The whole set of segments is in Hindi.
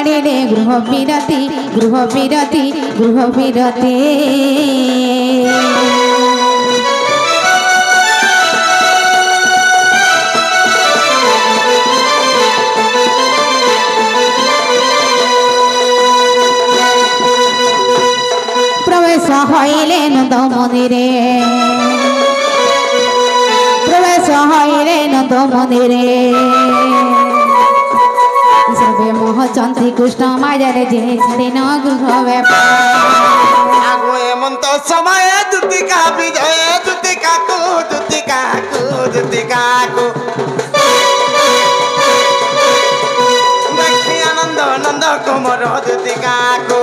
छाड़िले गृह विरती गृह विरती गृह विरती प्रवेश हईले नंद मंदिरे प्रवेश हईले नंद मंदिरे सर्वे मोहचंती कृष्ण माजरे जे छाड़ी न गृह व्यापार आगो एमंत समय दुतिका विजय दुतिका को दुतिका को दुतिका को देखी आनंद नंद कुमार दुतिका को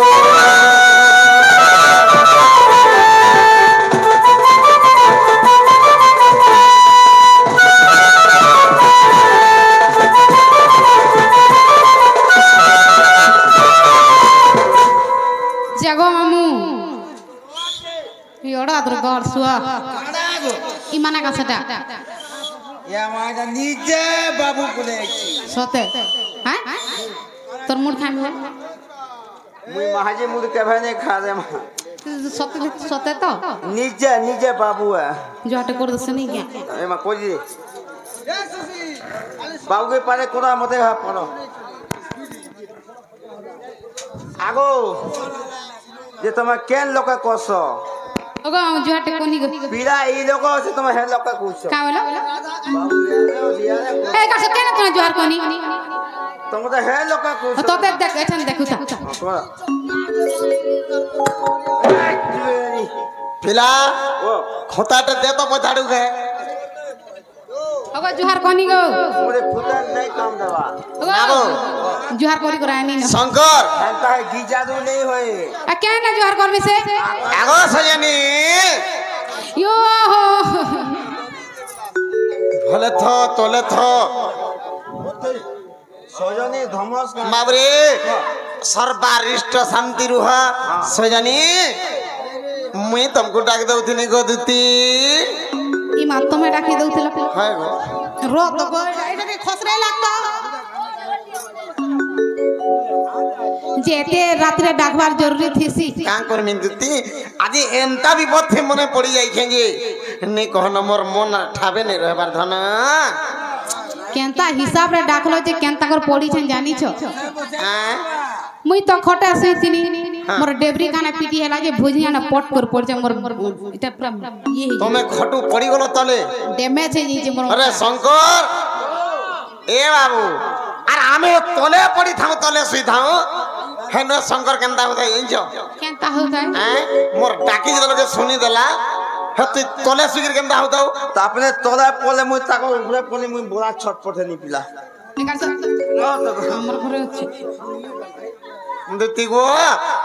जगो मामू योड़ा दुर्गार सुआ इमाना का सटा या माजा निजे बाबू कोले सोते हैं तोर मुड़ खाम है मुई महाजी मुड़ के भने खा दे सोते सोते तो निजे निजे बाबू है जो हटे कर दस नहीं क्या एमा कोजी बाबू के पारे कोरा मते हा पड़ो आगो जे तुम केन लोक कोस ओगो जो हटे कोनी गो पीड़ा ई लोक से तुम हे लोक कुछ का बोला ए का से केन तने जोहार कोनी तुम तो हे लोक कुछ तो देख देख एठन देखु ता कोरा पिला ओ खोताटे दे तो पछाड़ू के ओगो जोहार कोनी गो मोरे फुटन नहीं काम देवा ओगो जोहार कोरी करानी न शंकर हंता है गीजादू नहीं होए आ क्या ना जोहार करबे से आगो सजनी यो भले थो तोले थो सजनी धमस बाबरे सर्वारिष्ट शांति रुह सजनी मुई तुमको डाक दउथिनी गोदती ई मात में डाकी दउथिल हाय गो रो तो गो एटा के खसरे लागतो जेते रात्रे डाकबार जरूरी थीसी का कर मिंदती आज एंता विपद थे मने पड़ी जाई खेजे ने कहन मोर मन ठाबे नहीं रहबार धन केनता हिसाब रे डाकलो जे केनता कर पड़ी छन जानी छ हां मुई तो खटा सईतिनी मोर डेबरी काना पीटी हेला जे भुजिया ना पट कर पड़ जा मोर इटा पूरा ये तमे खटू पड़ी गलो तले डैमेज है जे मोर अरे शंकर ए बाबू अरे आमे तले पड़ी थाउ तले सुई थाउ हेनो शंकर केनता होता इंजो केनता होता हैं मोर डाकी जलो के सुनी देला हते तले सुगिर केनता होता तापने तले पोले मुई ताको ऊपरे पोले मुई बोला छटपट नहीं पिला निकाल तो हमर घरे अछि दती गो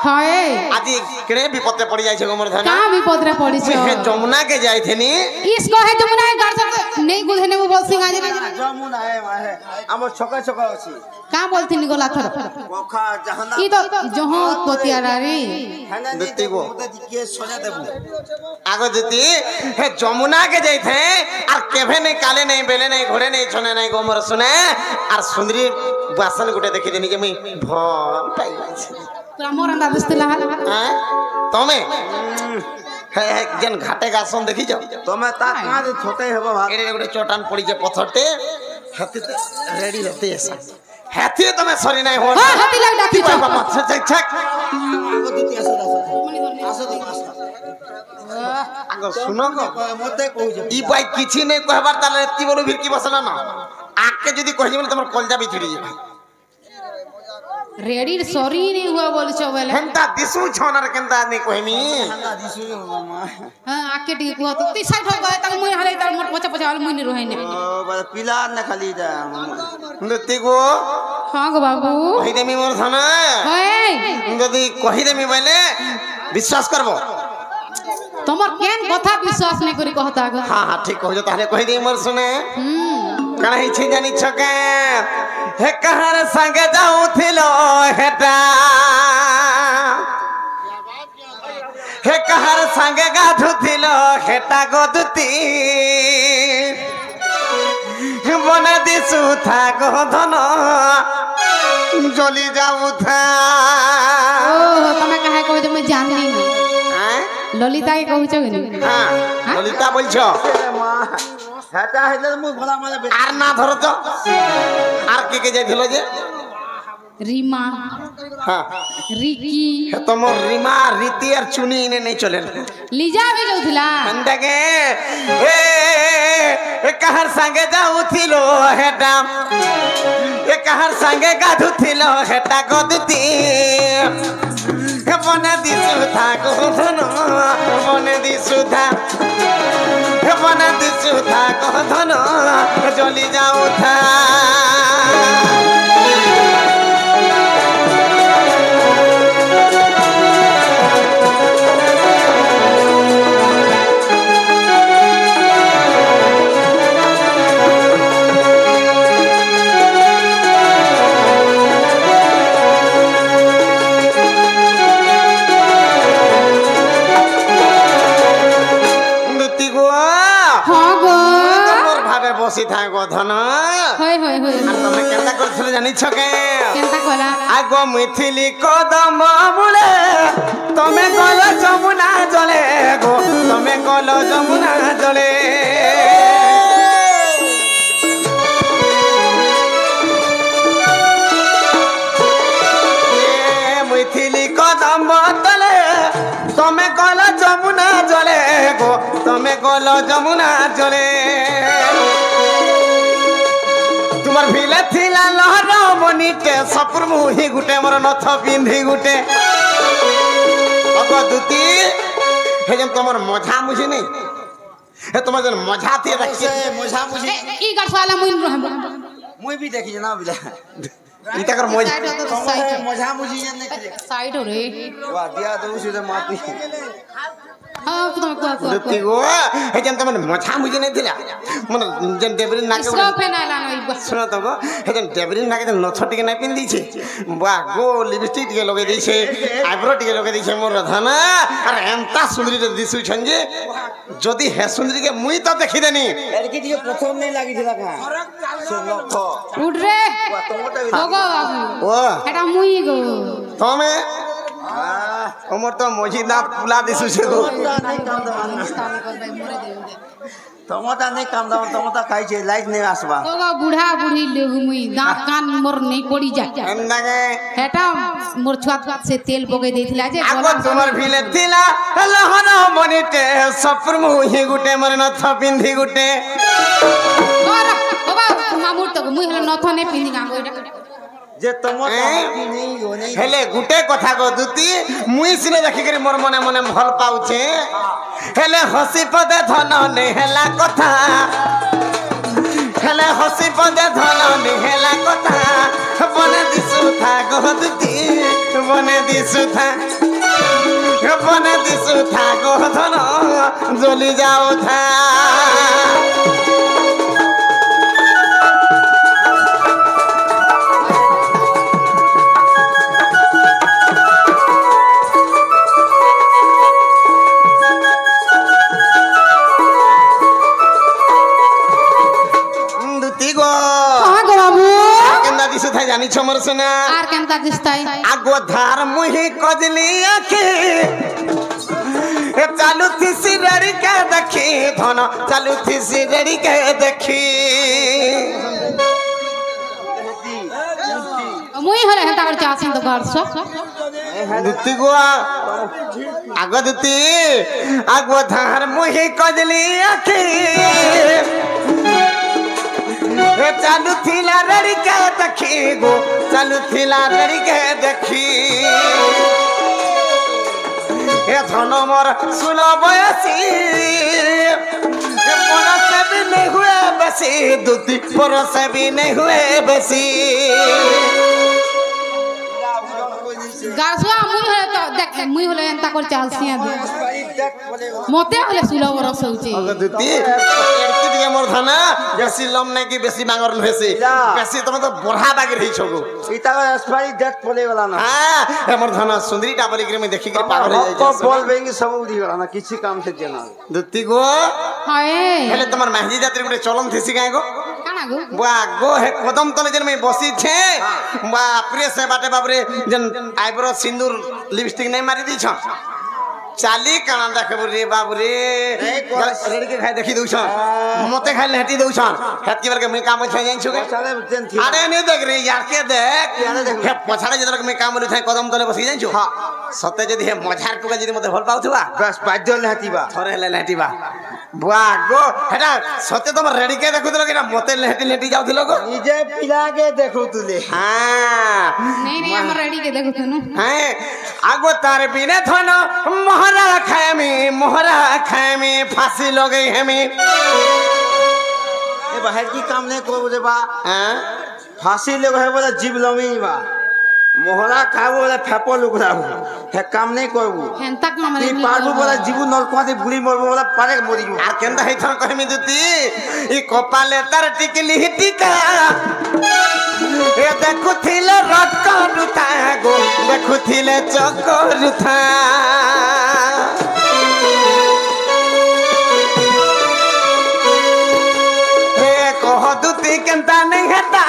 हाय आज केड़े विपत्ते पड़ी जाय छ गमर धन का विपद रे पड़ी छ जमुना के जाय थेनी इसको है जमुना है गार सब नहीं गुधने वो बोल सिंह आज जमुना है हमर छका छका अछि का बोलती नि गोला थर पोखा जहना ई तो जहां कोतियारा रे दती गो के सोजा देबू आगो दती हे जमुना के जाय थे और केभे नहीं काले नहीं बेले नहीं घोड़े नहीं छने नहीं गोमर सुने और सुंदरी बासन गुटे देखि देनी के मी भम पाई तोरा मोर अंदा दिसतिला हैं तमे हे जन घाटे गासन देखि जाओ तमे ता का जे छोटे हेबो भाग एरे गुटे चोटान पड़ी जे पथरते हाथी रेडी रहते ऐसा हाथी तमे सरी नहीं हो हां हाथी लाग डाकी छ छक छक आगो दुती आसो आगो सुनो गो मते कहू जे ई बाई किछि नहीं कहबार ताले एति बोलू भिरकी बसला न आके जदी कहि बोले तमर कलजा बिछड़ी जे रेडी सॉरी नहीं हुआ बोल छ बोले हेंता दिसु छनर केंता नहीं कहमी हेंता दिसु मामा हां आके टी को तो ती साइड हो गए त मुई हले त मोर पछा पछा मुई नहीं रोहे ने ओ बा पिला न खाली जा नती गो हां गो बाबू कहि देमी मोर धन हे जदी कहि देमी बोले विश्वास करबो तमर केन कथा विश्वास नहीं करी कहता ग हां हां ठीक कहो ताले कहि दे मोर सुने कणाई छी जानी छके हे कहर संग जाऊ थिलो हेटा हे कहर संग गाधु थिलो हेटा गोदती बन दिसु था गोधन জলি যাও থা ओ তুমি কাহে কইছো মই জানি না হ্যাঁ ললিতা কে কইছো কি হ্যাঁ ললিতা বলছো হেটা হেলে মুই ভলা মানে আর না ধরো তো আর কে যাইছিল যে রিমা হ্যাঁ রিকি তোমার রিমা রীতি আর চুনি ইনে নেই চলেন লিজা भी যাউথিলা अंदगे ए कहर संगे जाउथिलो हेटा ए कहर संगे गाधुथिलो हेटा गदुती बने दिसुथा गोधन बने दिसुथा बने दिसुथा गोधन जली जाउथा বসি থাকো ধন হয় হয় হয় আর তুমি কেনটা করছিল জানিছ কে কেনটা কলা আগ মিথিলি কদম মুলে তুমি কল যমুনা জলে গো তুমি কল যমুনা জলে মিথিলি কদম তলে তুমি কল যমুনা জলে গো তুমি কল যমুনা জলে তোমার ভিলে থিলা লহর মনিতে সপুর মুহি গুটে মোর নথ পিন্ধি গুটে অগদুতি হে যেন তোমার মঝা মুঝি নেই হে তোমার যেন মঝা দিয়ে রাখছে মজা মুজি ই গাছওয়ালা মুই রহব মুই भी देखी ना बिला ইটাকর মঝা मजा मुझी ने সাইড রে वाह दिया तो उसी से माती हां তুমি কো কো দুতি গো হে যেন তোমার মঝা মুঝি নেই দিলা মানে যেন দেবরি নাকে ইসো ফেনালা নই শুনো তো গো হে যেন দেবরি নাকে যেন নথ টিকে নাই পিন দিছে বাহ গো লিপস্টিক টিকে লগাই দিছে আইব্রো টিকে লগাই দিছে মোর রাধানা আর এন্তা সুন্দরী দিছুছন যে যদি হে সুন্দরীকে মুই তো দেখি দেনি এর কি দিয়ে প্রথম নেই লাগি ছিলা কা সে লক্ষ উঠ রে তোমটা গো বাবু ও এটা মুই গো তুমি ওমর তো মজি দাঁত ফুলা দিছুছে গো তোমটা নেই কাম দাও তোমটা খাইছে লাইট নেই আসবা গো বুড়া বুড়ি লেগু মুই দাঁত কান মোর নেই পড়ি যায় এন্দাগে এটা মোর ছুয়া সে তেল পকাই দেইছিলা যে আগো তোমার ভিলে থিলা লহন মনিতে সপুর মুহি গুটে মোর নথ পিন্ধি গুটে বাবা মামুর তো মুই হলে নথ নে পিন্ধি গাঙ্গো এটা যে তোমটা নেই ও নেই হেলে গুটে কথা গো দুতি মুই সিনে দেখি করে মোর মনে মনে ভাল পাউছে হেলে হসি পদে ধন নে হেলা কথা হেলে হসি পদে ধন নে হেলা কথা বনে দিছু থা গো দুতি বনে দিছু থা বনে দিছু থা গো ধন জ্বলি যাও থা জানিছ মোর সোনা আর কেনতা দিস্তাই আগো ধার মুহি কজলি আখি চালু থিসি রেড়ি কে দেখি ধন চালু থিসি রেড়ি কে দেখি মুই হলে হেতা করে চাছেন তো ঘরছ দুতি গো আগো দুতি আগো ধার মুহি কজলি আখি चालू थिला रड़ी के देखी गो चालू थिला रड़ी के देखी ए धन मोर सुनो बयसी परस भी नहीं हुए बसी दूती परस भी नहीं हुए बसी গাছওয়া মুই হলে তো দেখ মুই হলে এন্তা করে চালছিয়া দে মতে হলে সুলভ রস হউছে দুতি এরকি দিয়ে মোর ধনা বেশি লম নাই কি বেশি বাঙর নহেছি বেশি তুমি তো বড়া বাগি রইছ গো ইতা এক্সপায়ারি ডেট পড়ে গলা না হ্যাঁ মোর ধনা সুন্দরীটা বলি করে আমি দেখি করে পাগল হয়ে যাই বল বেঙ্গি সব উড়ি গলা না কিছু কাম থেকে না দুতি গো হায় হেলে তোমার মাঝি যাত্রী গুটে চলন থিসি গায় গো কানা गो गो हे कदम तले जन में बसी छे बापरे से बाटे बापरे जन आईब्रो सिंदूर लिपस्टिक नहीं मारी दी छ चाली काना देखबो रे बाबू रे रेडी के खाई देखी दउछ मते खाई लेटी दउछ हेत के में काम छै जाइन छुगे अरे नहीं देख रे यार के देख हे पछाड़े जदर में काम रे कदम तले बसी जाइन छु हां सते जदी हे मझार टुका जदी मते भल पाउथबा बस बाध्य लेहतीबा थरे लेहतीबा बुआ गो हेटा सते तुम रेडी के देखुतलो कि मते लेहटी लेटी जाउथलो गो निजे पिला के देखुतले हां नहीं नहीं हम रेडी के देखुतनु हैं आगो तार बिने थन मोहरा खाएमी फांसी लोगे हमी ए बाहर की काम नहीं को बोले बा हां फांसी लोग है बोला जीव लमी बा मोहरा खाबो बोला फेपो लुगराबो हे काम नहीं करबो हेंता काम रे पारबो बोला जीव नलकुआ दे बुली मरबो बोला पारे मरी जो आ केंदा है थन कहमी दुती ई कपाले तार टिकली टिका ए देखुथिले रटकरुता गो देखुथिले चकरुता केंता नहीं हेता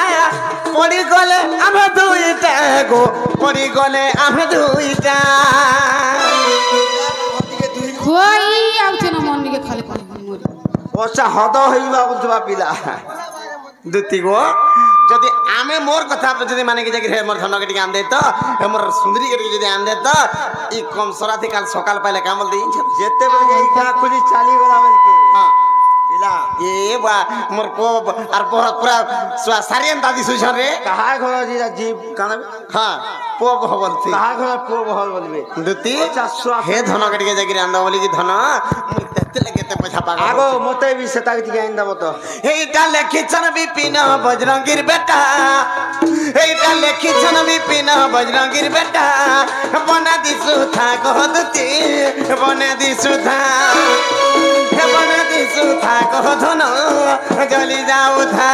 पड़ी गले आम दुईटा गो पड़ी गले आम दुईटा खोई आउछ न मन के खाली पानी मोरी ओसा हद होइबा बुझबा पिला दुती गो जदि आमे मोर कथा जदि माने के जाके मोर धन के आन दे तो मोर सुंदरी के जदि आन दे तो ई कम सराती काल सकाल पहले कामल देइन छ जेते बेले ई का खुली चाली वाला बेल के हां पिला ए बा मोर को आर पूरा सारियन दादी सुछन रे कहा घर जी जीव काना हां पो भवन थी कहा घर पो भवन बोलबे दुती हे धन के जाके आन बोली कि धन मुई तेते लगेते पैसा पागल आगो मते भी सेता के आइन दबो तो एटा लेखिछन विपिन बजरंगीर बेटा एटा लेखिछन विपिन बजरंगीर बेटा बना दिसु था कहदती बना दिसु था हे बना दिसु था कहधन जली जाऊ था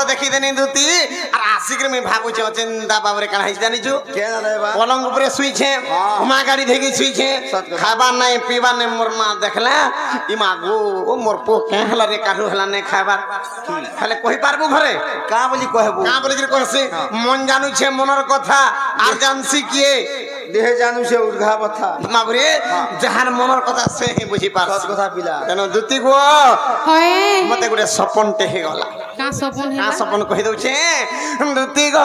देखी देनी दुती और आशिक में भागु छ चिंता बाबरे कान हिस जानी छु केना रे बा पलंग ऊपर सुई छे हुमा गाड़ी धेगी सुई छे खाबा नहीं पीबा नहीं मोर मां देखला ई मागो ओ मोर पो के हला रे काढू हला नहीं खाबा खाले कहि पारबो घरे का बोली कहबो का बोली जे कहसे मन जानू छे मनर कथा आर जानसी किए देह जानू से उर्घा बथा माबरे जहान मनर कथा से ही बुझी पार सत कथा पिला तेनो दुती गो होए मते गुडे सपन टे हे गला का सपन है का सपन कहि दउ छे दुती गो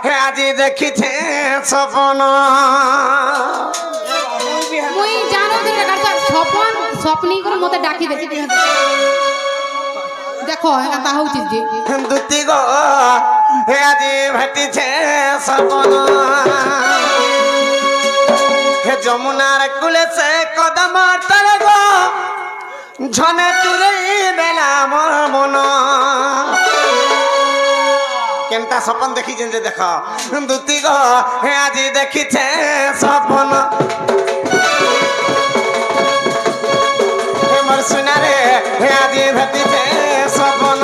हे आज देखि छे सपन मुई जानो दिन का सपन सपनी को मते डाकी दे देखो है का होउ चीज जे दुती गो हे आज भेटि छे सपन हे जमुनार कुले से कदम तले गो झने तुरे बेला मोर मन केनता सपन देखी जे देख दुती गो हे आज देखी छे सपन हे मोर सुना रे हे आज भेटि छे सपन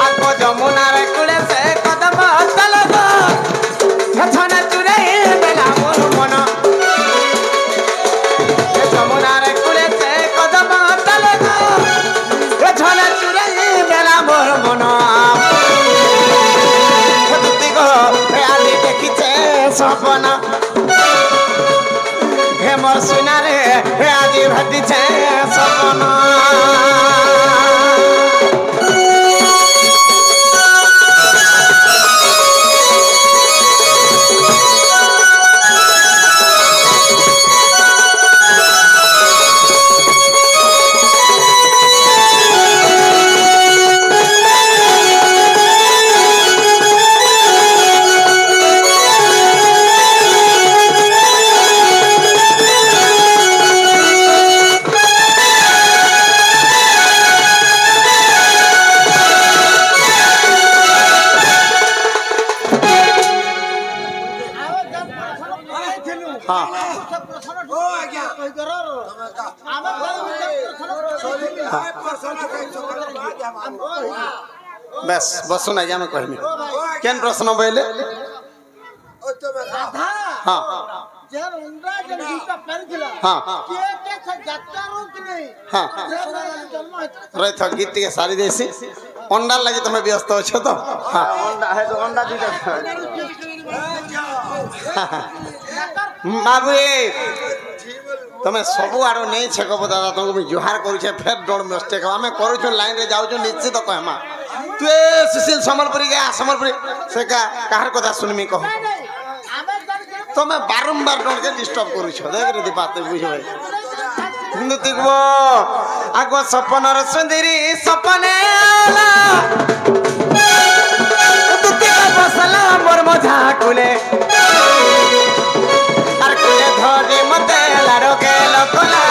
आगो जमुनार कुले से कदम तले गो झने तुरे बेला मोर मन जमुनार कुले से कदम तले गो झने तुरे बेला मोर मन दुती गो हे आली देखि छे सपन हे मोर सुना रे हे आजी भेटि छे सपन बस बसु ना मैं कहनी केन प्रश्न बोले हाँ हाँ हाँ रही था गीत के सारी देसी अंडा लगे तुम्हें व्यस्त हो तो हाँ अंडा है तो अंडा दीजिए बाबू तुम्हें सबू आड़ नहीं छेकब दादा तुमको जुहार करुचे फेर डोर मिस्टेक आम करुचु लाइन रे जाऊँ निश्चित कहमा तु सुशील सम्बलपुरी गया सम्बलपुरी से कहार कथा सुनमी कह तुम्हें बारंबार डोर के डिस्टर्ब करुछ देख रे बात बुझ आग सपनर सुंदरी सपने बसला मोर मझा कुले धरी मते लारोके लोकला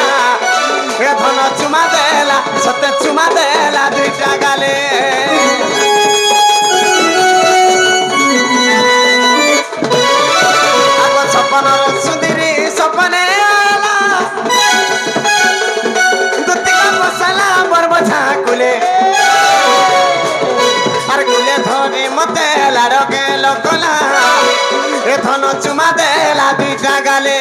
हे धन चुमा देला सते चुमा देला दुईटा गाले आगो सपनर सुंदरी सपने आला दुतिका बसला बरबझा कुले आर कुले धरी मते लारोके लोकला हे धन चुमा देला दुईटा गाले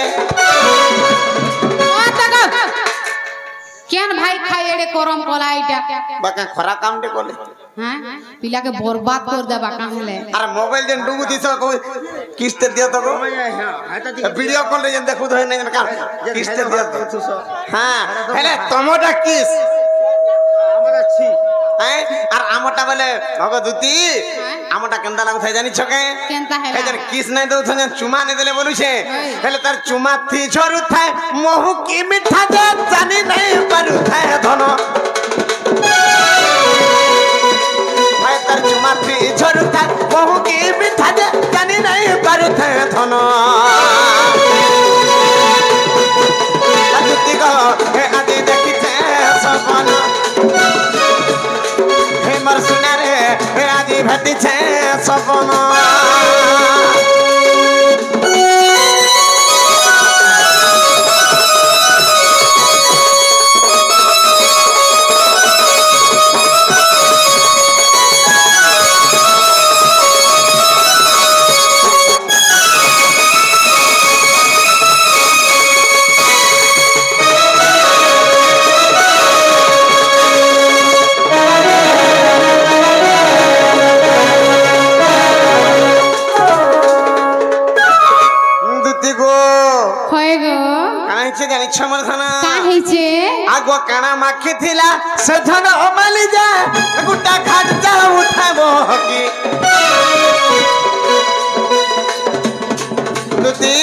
केन भाई खाई एडे करम कोला आइटा बाका खरा काम दे कोले हां पिला के बर्बाद कर दे बाका हेले अरे मोबाइल देन डुगु दिस को किस्त दियो तो वीडियो कॉल रे देखु तो नहीं का किस्त दियो तो हां हेले टमाटो किस हमरा छी हैं और आमटा बोले भगो दुती आमटा केंदा लागु थाई जानि छके केनता हेला हेजर किस नहीं दउ थने चुमा नहीं देले बोलु छे हेले तार चुमा थी झरु थाए मोहु की मिठा जे जानि नहीं परु थाए धन भाई तार चुमा थी झरु थाए मोहु की मिठा जे जानि नहीं परु थाए धन दुती को हे आदि देखि छे सपन मर सुना रे आज भती छे सपन आगो काना माखी थिला से धन अमाली जा गुटा खाट जा उठाबो हकी दुती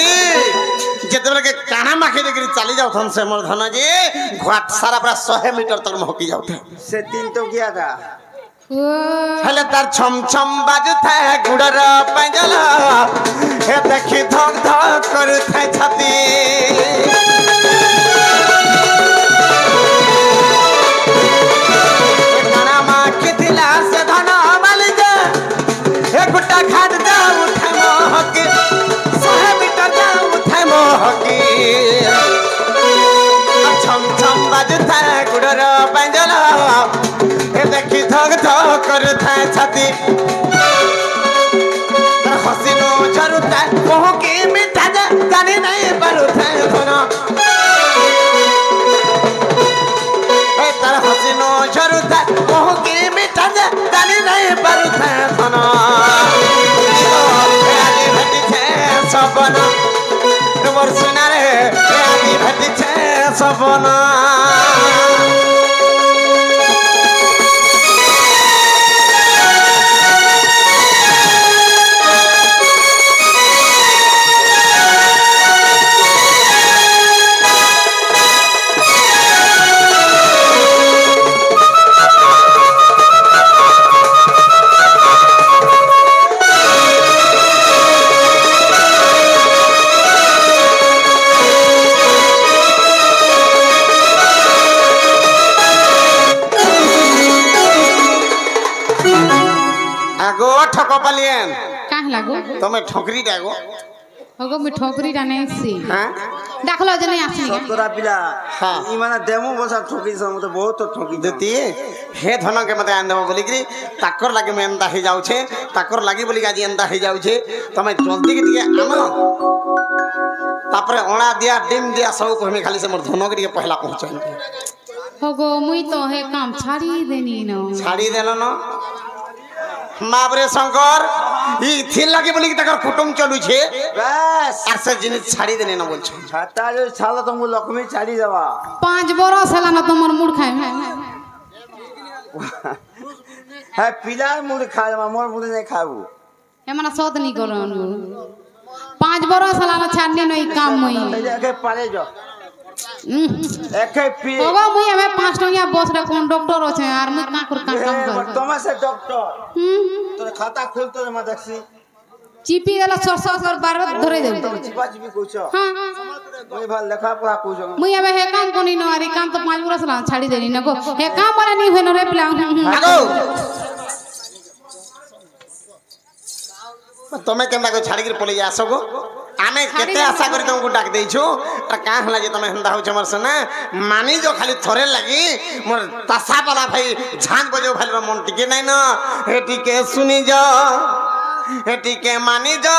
जेतबे के काना माखी देकरी चली जाउ थन से मोर धन जे घाट सारा पूरा 100 मीटर तक महकी जाउथे से तीन तो किया था हेले तार छम छम बाजुथा गुडर पंजला हे देखि धक धक करुथा छाती गुटा खाट जाऊ उठे मोहकी 100 मीटर जाऊ उठे मोहकी छम छम बाजुथा गुडर पंजला हे देखि धक धक करुथा छाती हसीनो झरुता मोहकी मिठा जानी नहीं परुथा धन तार हसीनो झरुता मोहकी मिठा जानी नहीं परुथा धन सपन तुमर सुना रे आदि भटी छे सपन ठक पालियन काह लागो तमे ठोकरी डागो होगो मी ठोकरी डाने सी हां ডাকলো যে নাই আসনি সতরা পিলা হ্যাঁ। ই মানে দেমু বসা ঠকি মতে বহুত ঠকি দুতি হে ধনকে মতে আন দেব বলিকি তাকর লাগি মে এন্তা হই যাউছে তাকর লাগি বলি আজ এন্তা হই যাউছে তুমি জলদি কি টিকে আনো তারপরে অণা দিয়া ডিম দিয়া সব কহমি খালি সে মোর ধনকে টিকে পহলা পहुंचाई होगो मुई तो हे काम छाड़ी देनी न ছাড়ি দেল ন মাবরে শঙ্কর ই থিল লাগি বলি কি তাকর কুটুম চলুছে বাস আর সে জিনিস ছাড়ি দেনে না বলছো ছাতা যে ছালা তুমি লক্ষ্মী ছাড়ি দেবা 5 बरस हला न तुमर मुड़ खाए হ্যাঁ পিলার মুড়ি খাই মোর মুড়ি নাই খাবো एमना सद नी करन 5 बरस हला न छाड़नी न ई काम मुई একে পারে যাও একে পি होगो मुई हमें 5 टंगिया बस रे कंडक्टर আছে আর মুই का कर काम कर তোমার সে ডক্টর তোর খাতা খুলতো না দেখছি চিপি গেল সরস সর বারবার ধরে দেব তুমি চিপা চিপি কইছো हां তুমি ভাল লেখা পড়া কইছো मुई हमें हे काम कोनी न आरी काम तो 5 बरस हला छाड़ी देनी न गो हे काम वाला नी होय न रे पिला আগো তুমি কেমন কো ছাড়ি করে পলাই আসো গো আমি কেতে আশা করি তোমাকে ডাক দেইছো আর কা হলা যে তুমি হেন্দা হউছ মোর সনা মানি जो খালি থরে লাগি মোর তাসা পালা ভাই ঝান বজো ভাই মন টিকে নাই না এটিকে শুনি যা এটিকে মানি যা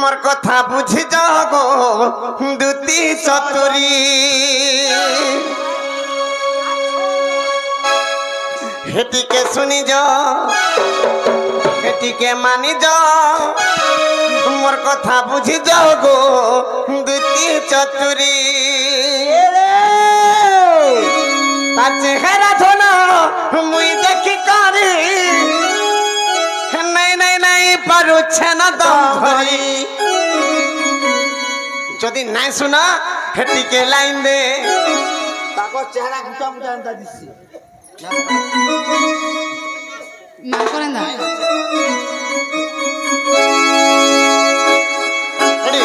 মোর কথা বুঝি যা গো দুতি চতুরি এটিকে শুনি যা এটিকে মানি যাও মোর কথা বুঝি যাও গো দুতি চতুরি তার চেহারা ধন মুই দেখি করি নাই নাই নাই পারুছে না দম ধরি যদি নাই শুনা হেটিকে লাইন দে তাকো চেহারা গুটা মুটা আনতা দিছি না করেন না Ready?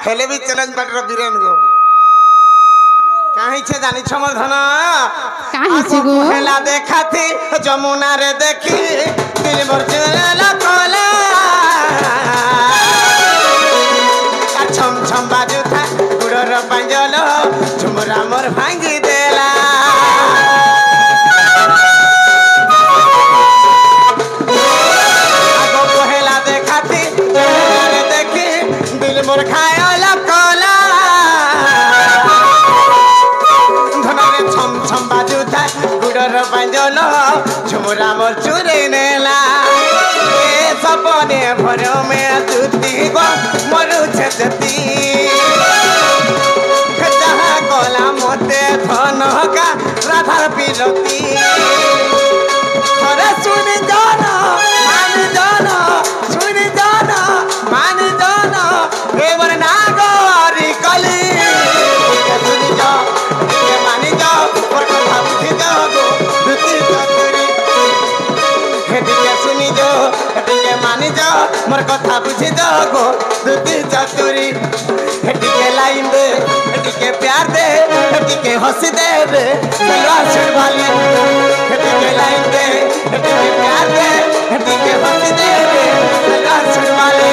हेले भी चैलेंज बाटर बीरेन गो काहे छे जानी छमर धन काहे छे गो हेला देखा थी जमुना रे देखी दिल भर चला कोला छम छम बाजू था गुड़र पंजलो झुमरा मोर भांगी देला आगो कोहेला देखा थी जमुना रे देखी दिल मोर खायला कोला धनरे छम छम बाजू था गुड़र पांजन झुमरा मोर चुरे नेला सपने भर में दुती गो मरु छती जहाँ गला मते धन का राधार पिरती अरे सुन जाना मान जाना सुन जाना मान जाना हे वर नागरी कली सुन जाओ मान जाओ और कथा बुझी जाओ गो दुती चतुरी हेटिके सुनी जाओ हेटिके मान जाओ मोर कथा बुझी जाओ गो दुती चतुरी हेटिके लाइन दे हेटिके प्यार दे हेटिके हंसी दे रे चलो सुन वाली हेटिके लाइन दे हेटिके प्यार दे हेटिके हंसी दे रे चलो सुन वाली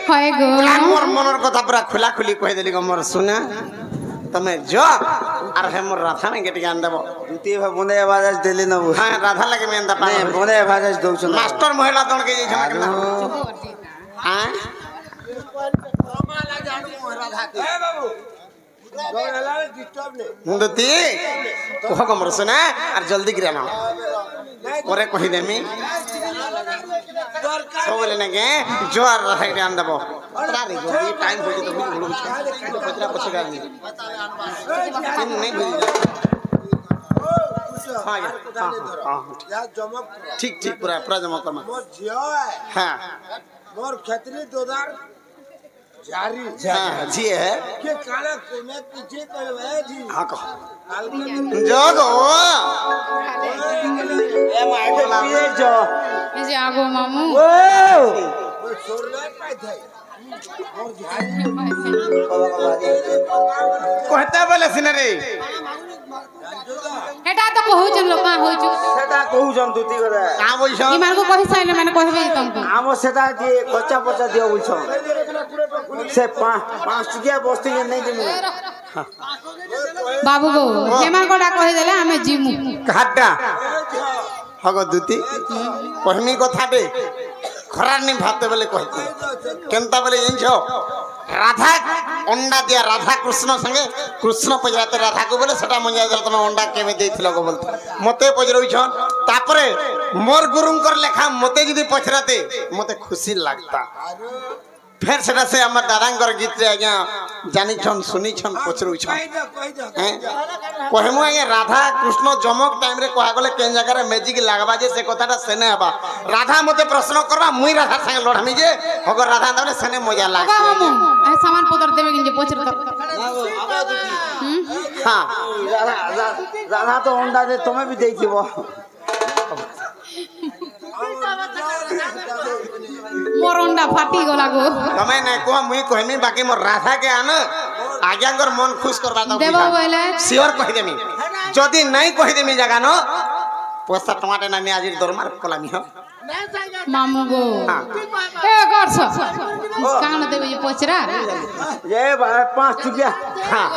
হয় গো মোর মনের কথা পুরা খোলা খুলি কই দেলি গো মোর শুনে তুমি য আর হে মোর রাধা নাই কেটে আন দেব দুটি বনে আওয়াজ দিলি না হ্যাঁ রাধা লাগে মেন্দা পা বনে আওয়াজ দউছ না মাস্টার মহিলা দনকে যাইছ না কেন হ্যাঁ মুন্দতি কহ গো মোর শুনে আর জলদি গিরা না পরে কই দেমি सबले नगे जोर रहे आन दबो पता नहीं जो ये टाइम हो तो भी बोलो तो पचरा पचरा नहीं इन नहीं भूल हां हां यार जमा ठीक ठीक पूरा पूरा जमा कर मोर जियो है हां मोर खतरी दोदार जारी हां जी है के काला में पीछे तो है जी हां कहो जोगो ए माइके पिए जो এই যে আগো মামু ओ छोरले पाई थाई और झाड़ी कहता बोले सिनरे এটা তো কহুছন লোক হইছু সেটা কহুছন দুটি করে का बोलछ ইমানকু কহি সাইলে মানে কইবে তমকু आम सेटा जे कच्चा पच्चा दियो बोलछन से पांच टुकिया बस्ती नहीं दिनु बाबू गो जेमान कोडा कहि देले हमें जिमु घाटा हगो दुती कहमी कथा बे खरार नहीं भाते बोले कहते केनता बोले इंछो राधा अंडा दिया राधा कृष्ण संगे कृष्ण पजराते राधा को बोले सेटा मंजा जल तुम अंडा केमे देथिलो गो बोलते मते पजरउछन तापरे मोर गुरुंकर लेखा मते जदी पछराते मते खुशी लागता फिर सेटा से हमर दादांकर गीत रे आज्ञा जानी छन सुनी छन पछरउछन हैं कहमु आज्ञा राधा कृष्ण जमक टाइम रे कहा गले केन जगह रे मैजिक लागबा जे से कथाटा सेने हबा राधा मते प्रश्न करबा मुई राधा संगे लड़मी जे हगर राधा दने सेने मजा लाग আগো মামু এ সামান পদর দেবে কিন যে পছর তো हां राधा तो अंडा दे तुम्हें भी देथिबो मोर अंडा फाटी गला गो तमे नै को मुई कहमी बाकी मोर राधा के आन आज्ञांगर मन खुश करबा त देबो बोले सियोर कहि देमी जदी नै कहि देमी जगह न पैसा टमाटे ना आज दरमार कलामी हो मामू गो ए करछ कान देबे ये पचरा ये भाई पांच टुकिया हां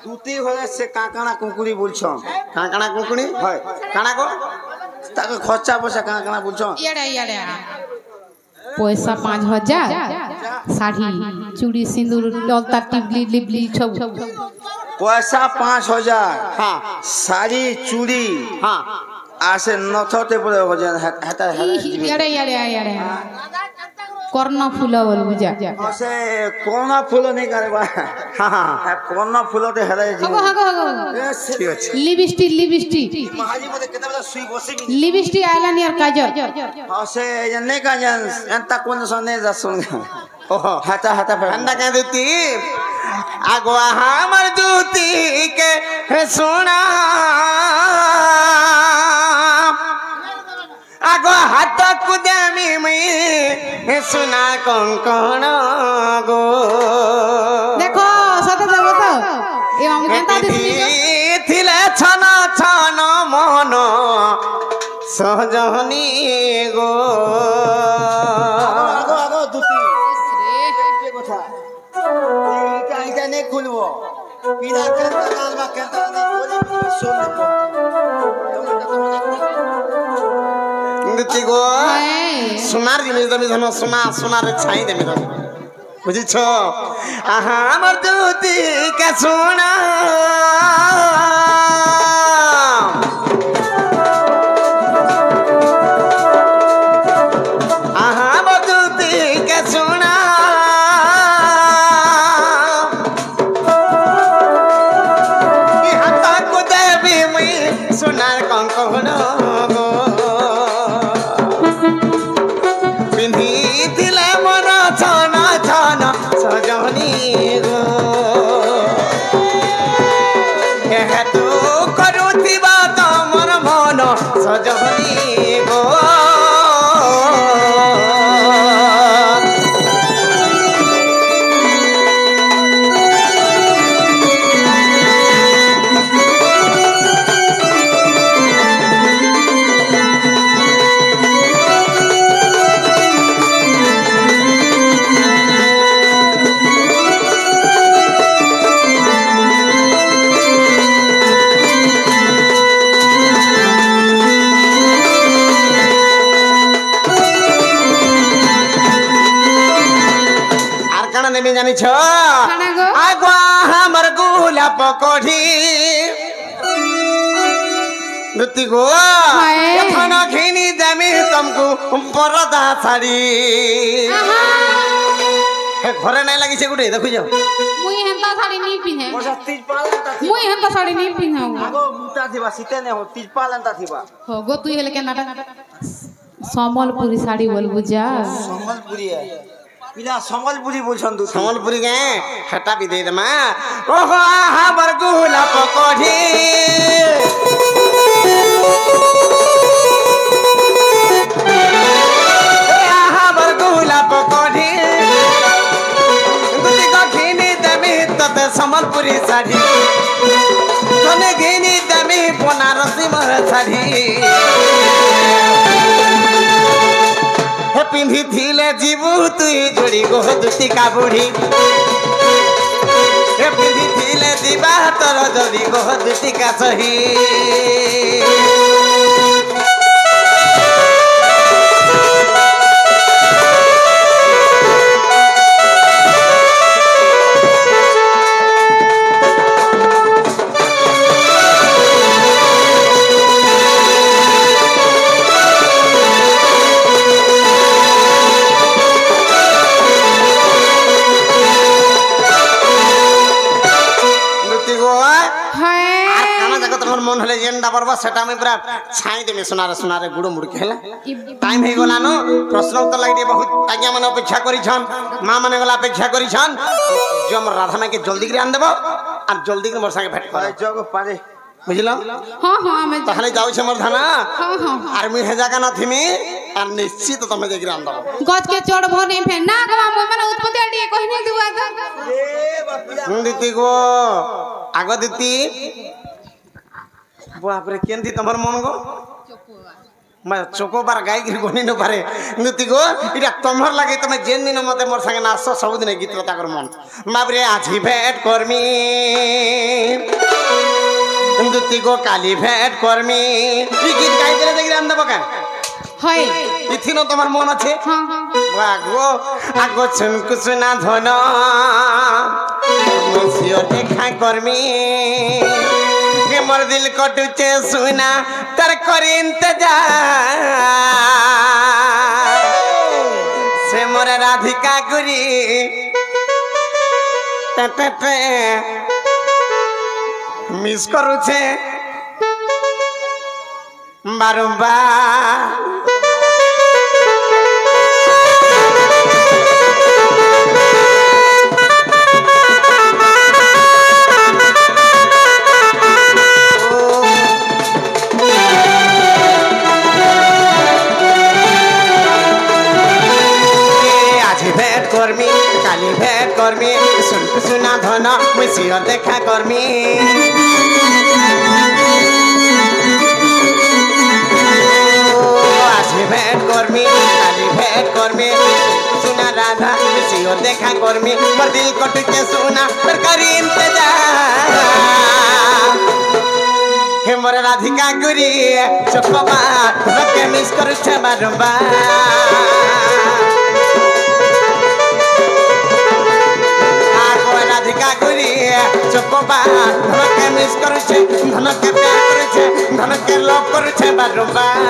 दुटी होले से काकाना कुकुरी बोलछन काकाना कुकुनी হয় काना को ताके खर्चा पैसा काकाना बोलछन ইয়াড়ে ইয়াড়ে পয়সা 5000 শাড়ি চুড়ি সিঁদুর ললতা টিবলি লিবলি সব पैसा 5000 हां साड़ी चूड़ी हां आसे नथते पड़े हो जाए हटा ইয়াড়ে ইয়াড়ে ইয়াড়ে কর্ণ ফুল বল বুঝা आसे कोना फूल नहीं करबा हां हां कोना फूल दे हेरे जी হগো হগো হগো ठीक अछि লিপস্টিক লিপস্টিক महाजी मते केते बेला सुई बसी लिपस्टिक आईलाइनर काजल आसे जने का जन एंता कोन सने जा सुन ओहो हटा हटा अंडा कह देती आगवा हमर दूती के सुना आगो हाथ कुदेमी में सुना कंकण गो देखो सत देव तो ଥିଲେ ଛନ ଛନ ମନ ସଜନୀ ଗো আগো আগো দুটি কে কথা এইটা নে খুলবো পিলা কেনটা গালবা কেনটা নে বলি শুন দুটি গো সোনার জিনিস দেবি ধন সোনা সোনারে ছাই দেবি ধন বুঝিছ আহা আমার দুটি কে সোনা আহা আমার দুটি কে সোনা হাতা কো দেবি মুই সোনার কঙ্কণ গো পিন্ধিলে মন ছন ছন সজনী গো হেতু করুথিবা তমর মন সজনী গো নেমে জানিছ আগুয়া আমার গোলাপ কঢ়ি দুতি গো এখন ঘিনি দেমি তমকু পরদা শাড়ি ঘরে নাই লাগিছে গুটে দেখু যাও মুই হেন্তা শাড়ি নি পিনে মোটা তিরপাল এন্তা মুই হেন্তা শাড়ি নি পিনে আগো মুটা থিবা শীতে নে হো তিরপাল এন্তা থিবা हो गो तू हेले के नाटक সম্বলপুরি শাড়ি বলবু যা সম্বলপুরি পিলা সম্বলপুরি বলছন দু সম্বলপুরি গে হেটা বি দে দমা ওহো আমার গোলাপ কঢ়ি আমার গোলাপ কঢ়ি দুটি গখিনি দেমি ততে সম্বলপুরি শাড়ি তনে ঘিনি দেমি বনারসি মর শাড়ি পিন্ধি থিলে জীবু তুই জোড়ি গো দুটি কাবুড়ি পিন্ধি থিলে দিবা তোর জড়ি গো দুটি কাছহি মন হলে যেনটা পারবা সেটা আমি পুরা ছাই দেমি সোনারে সোনারে গুড় মুড়কি হেলা টাইম হয়ে গলানো প্রশ্ন উত্তর লাগি বহুত আজ্ঞা মানে অপেক্ষা করিছন মা মানে গলা অপেক্ষা করিছন যে আমার রাধা মাইকে জলদি করে আন দেব আর জলদি করে মোর সঙ্গে ভেট করে যোগ পারে বুঝল हां हां আমি তাহলে যাওছে মোর ধানা हां हां আর মুই হে জায়গা না থিমি আর নিশ্চিত তুমি দেখি আন দেব गज के चढ़बो नहीं फे ना गवा मो माने उत्पत्ति आडी कहनी दुआ এ বাপিলা দিতি গো আগ দিতি বাপরে কেনতি তোমার মন গো চোকোবার গাই গিরি গনি ন পারে নুতি গো এটা তোমার লাগে তুমি যেন দিন মতে মোর সঙ্গে নাচছ সবদিন গীত কথা কর মন বাপরে আজি ভেট করমি নুতি গো কালি ভেট করমি ই গীত গাই দিলে দেখি রাম দেবো কেন হয় ইথিনো তোমার মন আছে हां हां বাগো আগো ছুনকু সুনা ধন মুসিও দেখা করমি के मोर दिल कटुचे सुना तर कर इंतजार से मोर राधिका गुरी मिस करुचे बारंबार করমি কালি काली भेट करमी सुना धन मुई सियर देखा करमी আজি भेट करमी काली भेट करमी सुना राधा सियर देखा करमी मोर दिल कट के सुना पर करी इंतजार हे मोर राधिका गुरी चोकबा लके मिस करू छे बारंबार राधिका गुरी चोकबा धनके मिस करू छे धनके प्यार करू छे धनके लव करू छे बारंबार